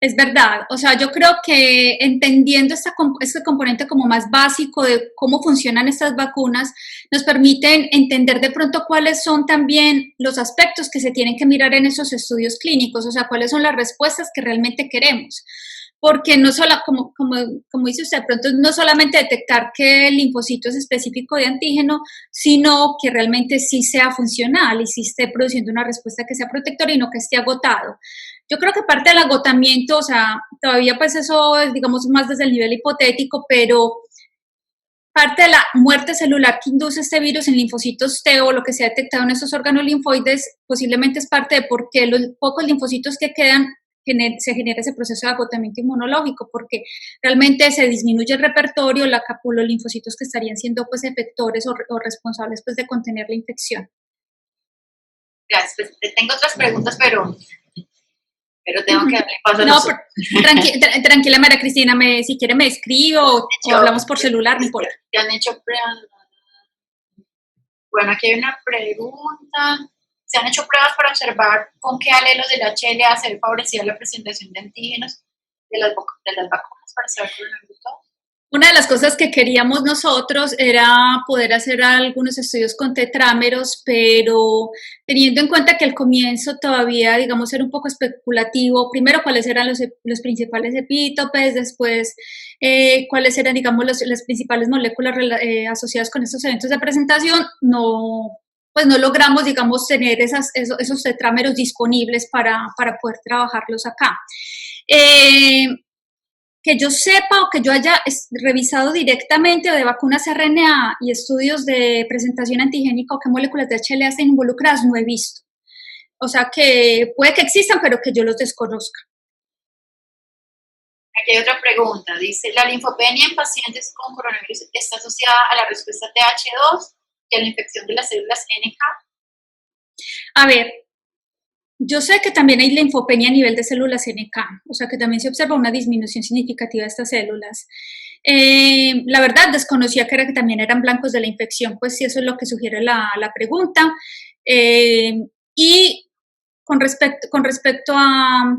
Es verdad, o sea, yo creo que entendiendo este componente como más básico de cómo funcionan estas vacunas, nos permiten entender de pronto cuáles son también los aspectos que se tienen que mirar en esos estudios clínicos, o sea, cuáles son las respuestas que realmente queremos. Porque no solo, como dice usted, de pronto no solamente detectar que el linfocito es específico de antígeno, sino que realmente sí sea funcional y sí esté produciendo una respuesta que sea protectora y no que esté agotado. Yo creo que parte del agotamiento, o sea, todavía pues eso es, digamos, más desde el nivel hipotético, pero parte de la muerte celular que induce este virus en linfocitos T o lo que se ha detectado en esos órganos linfoides, posiblemente es parte de por qué los pocos linfocitos que quedan se genera ese proceso de agotamiento inmunológico, porque realmente se disminuye el repertorio, los linfocitos que estarían siendo pues efectores o responsables pues de contener la infección. Gracias, pues, tengo otras preguntas, pero tengo que darle paso a no, tranquila María Cristina, si quiere me escribo o hablamos por celular, no importa. ¿Te han hecho pruebas? Bueno, aquí hay una pregunta. ¿Se han hecho pruebas para observar con qué alelos del HLA se ve favorecida la presentación de antígenos de las vacunas para saber coronavirus 2? Una de las cosas que queríamos nosotros era poder hacer algunos estudios con tetrámeros, pero teniendo en cuenta que al comienzo todavía, digamos, era un poco especulativo, primero cuáles eran los principales epítopes, después cuáles eran, digamos, las principales moléculas asociadas con estos eventos de presentación, pues no logramos, digamos, tener esos tetrámeros disponibles para poder trabajarlos acá. Que yo sepa o que yo haya revisado directamente de vacunas RNA y estudios de presentación antigénica o qué moléculas de HLA están involucradas, no he visto. O sea que puede que existan, pero que yo los desconozca. Aquí hay otra pregunta. Dice, ¿la linfopenia en pacientes con coronavirus está asociada a la respuesta TH2 y a la infección de las células NK? A ver, yo sé que también hay linfopenia a nivel de células NK, o sea que también se observa una disminución significativa de estas células. La verdad, desconocía que también eran blancos de la infección, pues si eso es lo que sugiere la pregunta. Y con respecto a...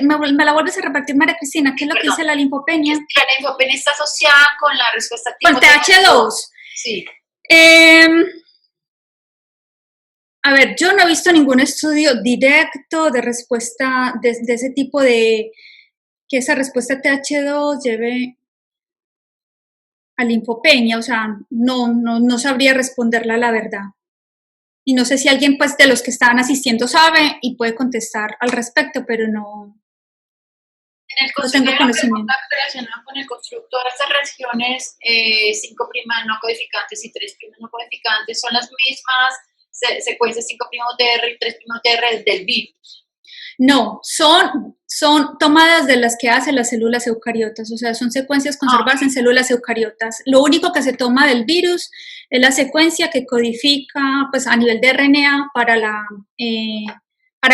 me la vuelves a repetir, María Cristina, ¿qué es lo que dice la linfopenia? La linfopenia está asociada con la respuesta tipo con TH2. Sí. A ver, yo no he visto ningún estudio directo de respuesta de ese tipo de que esa respuesta TH2 lleve a linfopenia, o sea, no sabría responderla la verdad. Y no sé si alguien pues de los que estaban asistiendo sabe y puede contestar al respecto, pero no. En el no tengo constructo conocimiento. relacionado con el constructo, estas regiones 5' no codificantes y 3' no codificantes son las mismas secuencias 5' UTR y 3' UTR del virus. No, son tomadas de las que hacen las células eucariotas, o sea, son secuencias conservadas en células eucariotas. Lo único que se toma del virus es la secuencia que codifica, pues, a nivel de RNA para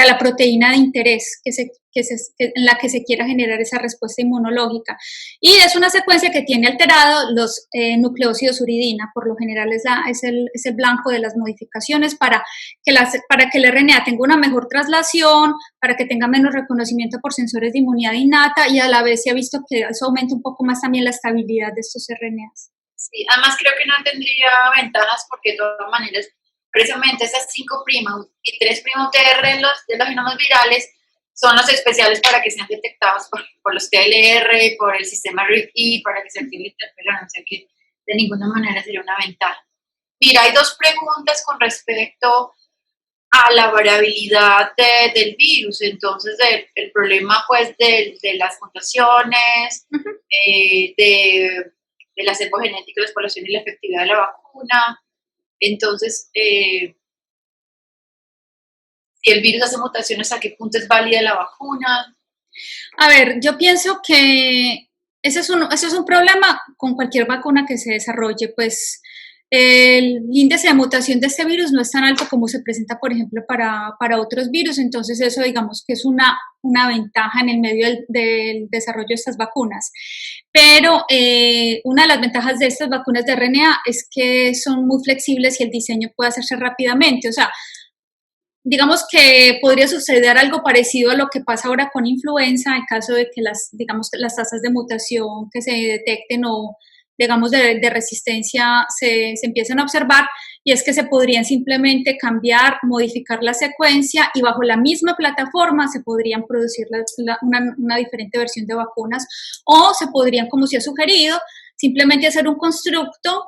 la proteína de interés en la que se quiera generar esa respuesta inmunológica. Y es una secuencia que tiene alterado los nucleósidos uridina, por lo general es el blanco de las modificaciones para que el RNA tenga una mejor traslación, para que tenga menos reconocimiento por sensores de inmunidad innata, y a la vez se ha visto que eso aumenta un poco más también la estabilidad de estos RNAs. Sí, además creo que no tendría ventajas porque de todas maneras, precisamente esas 5' y 3' UTR de los genomas virales son los especiales para que sean detectados por los TLR, por el sistema RIG-I, para que se active el interferón, o sea que de ninguna manera sería una ventaja. Mira, hay dos preguntas con respecto a la variabilidad del virus, entonces el problema pues de las mutaciones, de la cepogenética, la exploración y la efectividad de la vacuna. Entonces, si el virus hace mutaciones, ¿a qué punto es válida la vacuna? A ver, yo pienso que ese es un problema con cualquier vacuna que se desarrolle, pues el índice de mutación de este virus no es tan alto como se presenta, por ejemplo, para otros virus, entonces eso digamos que es una ventaja en el medio del desarrollo de estas vacunas. Pero una de las ventajas de estas vacunas de RNA es que son muy flexibles y el diseño puede hacerse rápidamente, o sea, digamos que podría suceder algo parecido a lo que pasa ahora con influenza, en caso de que las tasas de mutación que se detecten o, digamos, de resistencia se empiecen a observar, y es que se podrían simplemente cambiar, modificar la secuencia y bajo la misma plataforma se podrían producir una diferente versión de vacunas, o se podrían, como se ha sugerido, simplemente hacer un constructo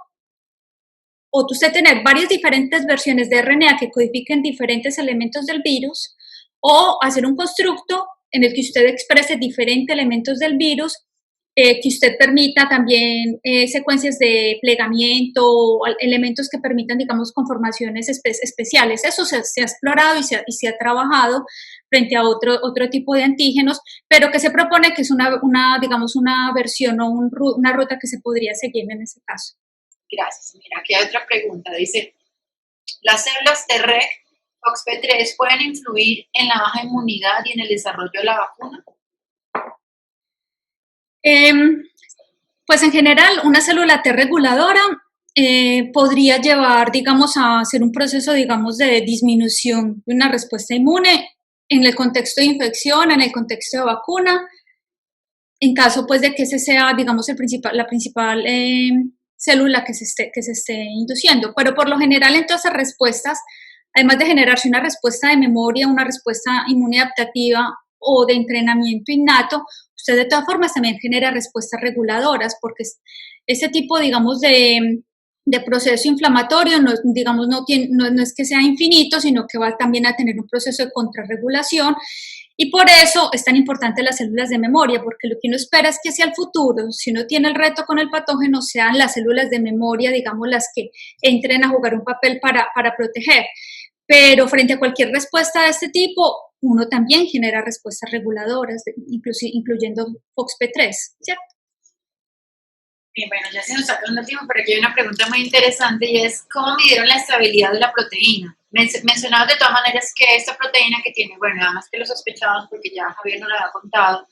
o usted tener varias diferentes versiones de RNA que codifiquen diferentes elementos del virus, o hacer un constructo en el que usted exprese diferentes elementos del virus, que usted permita también secuencias de plegamiento o elementos que permitan, digamos, conformaciones especiales. Eso se ha explorado y se ha trabajado frente a otro tipo de antígenos, pero que se propone que es digamos, una versión o una ruta que se podría seguir en ese caso. Gracias. Mira, aquí hay otra pregunta. Dice, ¿las células Treg FOXP3 pueden influir en la baja inmunidad y en el desarrollo de la vacuna? Pues en general, una célula T reguladora podría llevar, digamos, a hacer un proceso, digamos, de disminución de una respuesta inmune en el contexto de infección, en el contexto de vacuna, en caso, pues, de que ese sea, digamos, la principal célula que se esté induciendo. Pero por lo general, en todas esas respuestas, además de generarse una respuesta de memoria, una respuesta inmune adaptativa o de entrenamiento innato, usted de todas formas también genera respuestas reguladoras, porque ese tipo, digamos, de proceso inflamatorio, digamos, no es que sea infinito, sino que va también a tener un proceso de contrarregulación. Y por eso es tan importante las células de memoria, porque lo que uno espera es que hacia el futuro, si uno tiene el reto con el patógeno, sean las células de memoria, digamos, las que entren a jugar un papel para proteger. Pero frente a cualquier respuesta de este tipo, uno también genera respuestas reguladoras, incluyendo FOXP3, ¿cierto? Bien, bueno, ya se nos está acabando el tiempo, pero aquí hay una pregunta muy interesante y es, ¿cómo midieron la estabilidad de la proteína? Mencionabas de todas maneras que esta proteína que tiene, bueno, nada más que lo sospechábamos porque ya Javier nos lo había contado,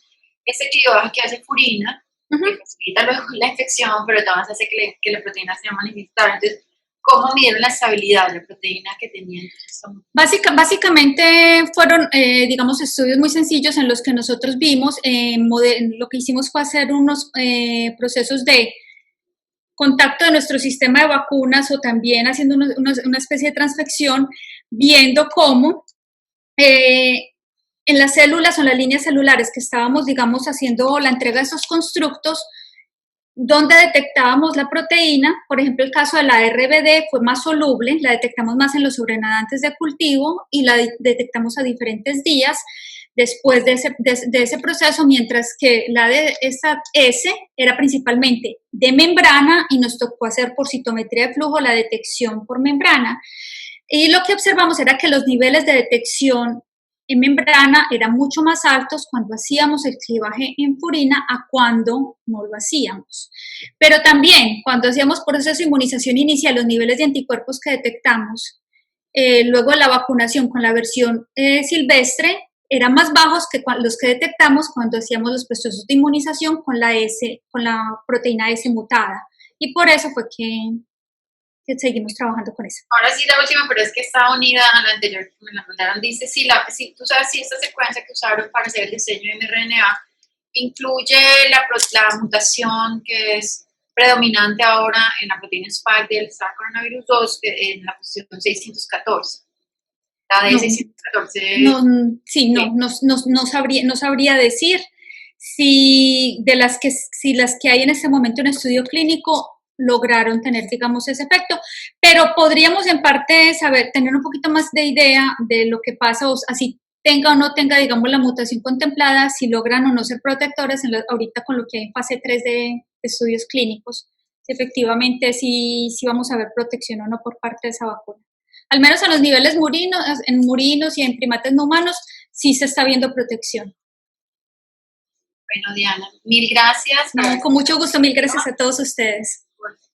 este clivaje que hace furina, que facilita luego la infección, pero también hace que la proteína se manifiestar. Entonces, ¿cómo midieron la estabilidad de la proteína que tenía? Básicamente fueron, digamos, estudios muy sencillos en los que nosotros vimos, lo que hicimos fue hacer unos procesos de contacto de nuestro sistema de vacunas, o también haciendo una especie de transfección, viendo cómo en las células o en las líneas celulares que estábamos, digamos, haciendo la entrega de esos constructos, donde detectábamos la proteína, por ejemplo, el caso de la RBD fue más soluble, la detectamos más en los sobrenadantes de cultivo y la detectamos a diferentes días, después de ese proceso, mientras que la de esta S era principalmente de membrana y nos tocó hacer por citometría de flujo la detección por membrana. Y lo que observamos era que los niveles de detección en membrana eran mucho más altos cuando hacíamos el clivaje en purina a cuando no lo hacíamos. Pero también cuando hacíamos proceso de inmunización inicial, los niveles de anticuerpos que detectamos luego de la vacunación con la versión silvestre eran más bajos que los que detectamos cuando hacíamos los procesos de inmunización con la proteína S mutada. Y por eso fue que seguimos trabajando con eso. Ahora sí, la última, pero es que está unida a la anterior que me la mandaron. Dice, si tú sabes si esta secuencia que usaron para hacer el diseño de mRNA incluye la mutación que es predominante ahora en la proteína spike del SARS coronavirus 2 en la posición 614. La de 614. Sí, no sabría decir si las que hay en este momento en estudio clínico lograron tener, digamos, ese efecto, pero podríamos en parte tener un poquito más de idea de lo que pasa, o así tenga o no tenga, digamos, la mutación contemplada, si logran o no ser protectores ahorita con lo que hay en fase 3 de estudios clínicos, si efectivamente sí vamos a ver protección o no por parte de esa vacuna. Al menos en los niveles en murinos y en primates no humanos, sí se está viendo protección. Bueno, Diana, mil gracias. No, con mucho gusto, mil gracias a todos ustedes.